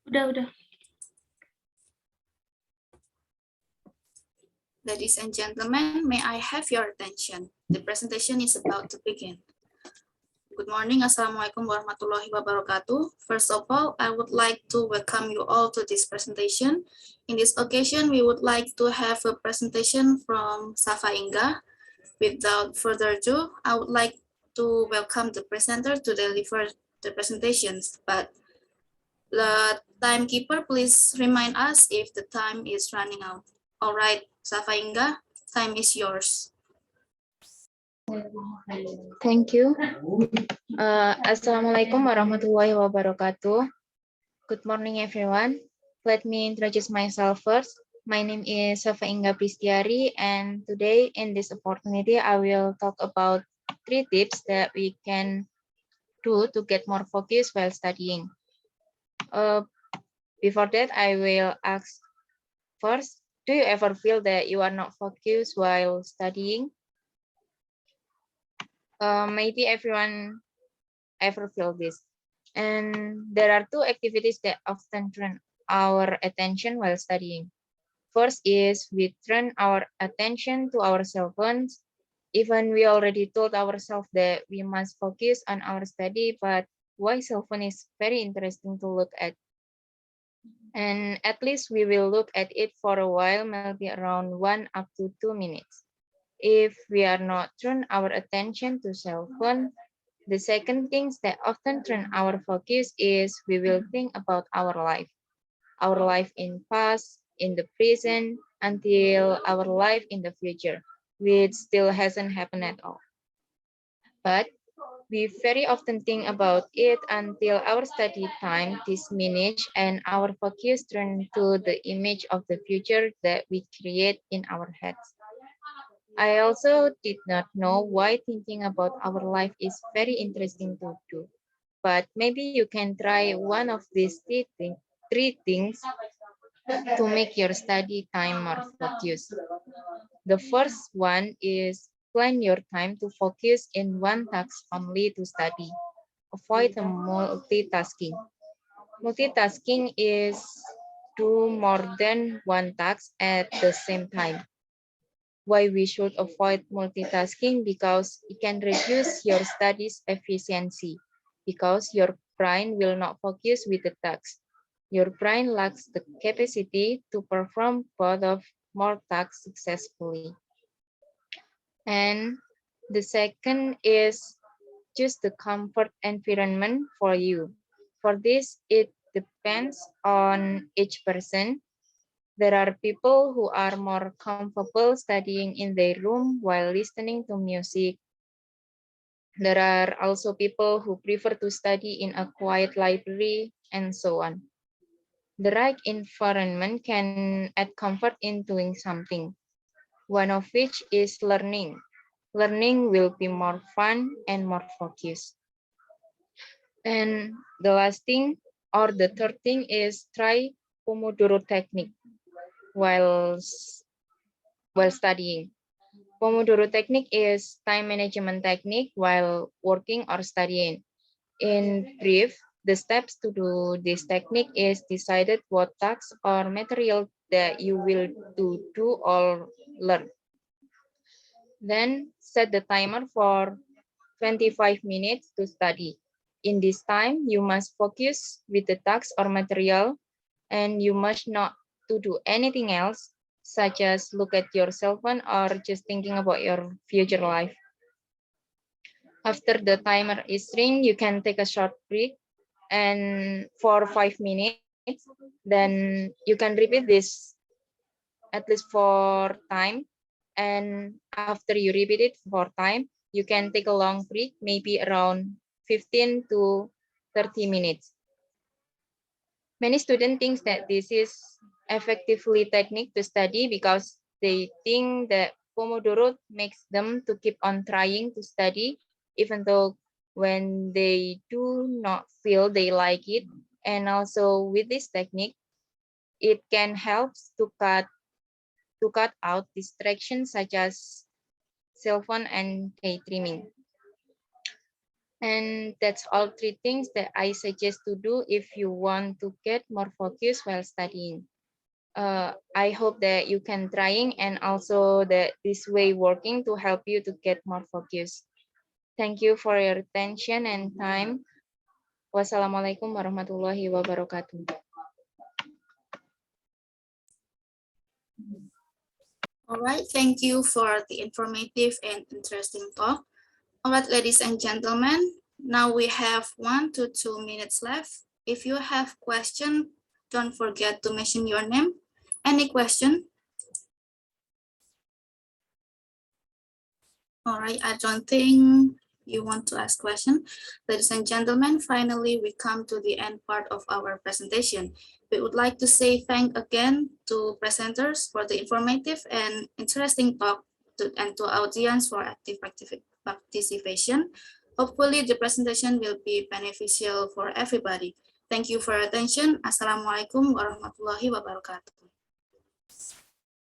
Udah. Ladies and gentlemen, may I have your attention? The presentation is about to begin. Good morning, Assalamualaikum warahmatullahi wabarakatuh. First of all, I would like to welcome you all to this presentation. In this occasion, we would like to have a presentation from Shafa Ingga. Without further ado, I would like to welcome the presenter to deliver the presentations, but the timekeeper, please remind us if the time is running out. All right, Shafa Ingga, time is yours. Thank you. Assalamualaikum warahmatullahi wabarakatuh. Good morning, everyone. Let me introduce myself first. My name is Shafa Ingga Pristiari, and today in this opportunity, I will talk about 3 tips that we can do to get more focus while studying. Before that, I will ask first, do you ever feel that you are not focused while studying? Maybe everyone ever feel this. And there are 2 activities that often turn our attention while studying. First is we turn our attention to our cell phones. Even we already told ourselves that we must focus on our study, but why cell phone is very interesting to look at. And at least we will look at it for a while, maybe around 1 up to 2 minutes. If we are not turn our attention to cell phone, the second things that often turn our focus is we will think about our life in past, in the present, until our life in the future, which still hasn't happened at all. But we very often think about it until our study time diminishes and our focus turn to the image of the future that we create in our heads. I also did not know why thinking about our life is very interesting to do. But maybe you can try one of these 3 things to make your study time more focused. The first one is plan your time to focus in one task only to study. Avoid multitasking. Multitasking is do more than one task at the same time. Why we should avoid multitasking? Because it can reduce your studies efficiency, because your brain will not focus with the task. Your brain lacks the capacity to perform both of more tasks successfully. And the second is choose the comfort environment for you. For this, it depends on each person. There are people who are more comfortable studying in their room while listening to music. There are also people who prefer to study in a quiet library and so on. The right environment can add comfort in doing something, one of which is learning. Learning will be more fun and more focused. And the last thing or the third thing is try Pomodoro technique while studying. Pomodoro technique is time management technique while working or studying. In brief, the steps to do this technique is decided what tasks or material that you will do or learn. Then set the timer for 25 minutes to study. In this time, you must focus with the task or material, and you must not to do anything else, such as look at your cell phone or just thinking about your future life. After the timer is ring, you can take a short break and for 5 minutes, then you can repeat this at least for time. And after you repeat it for time, you can take a long break, maybe around 15 to 30 minutes. Many students think that this is effectively technique to study because they think that Pomodoro makes them to keep on trying to study, even though when they do not feel they like it. And also with this technique, it can help to cut out distractions such as cell phone and daydreaming. And that's all 3 things that I suggest to do if you want to get more focus while studying. I hope that you can trying and also that this way working to help you to get more focus. Thank you for your attention and time. Wassalamualaikum warahmatullahi wabarakatuh. All right, thank you for the informative and interesting talk. All right, ladies and gentlemen, now we have 1 to 2 minutes left. If you have question, don't forget to mention your name. Any question? All right, I don't think you want to ask question. Ladies and gentlemen, finally, we come to the end part of our presentation. We would like to say thank again to presenters for the informative and interesting talk and to audience for active participation. Hopefully, the presentation will be beneficial for everybody. Thank you for your attention. Assalamualaikum warahmatullahi wabarakatuh.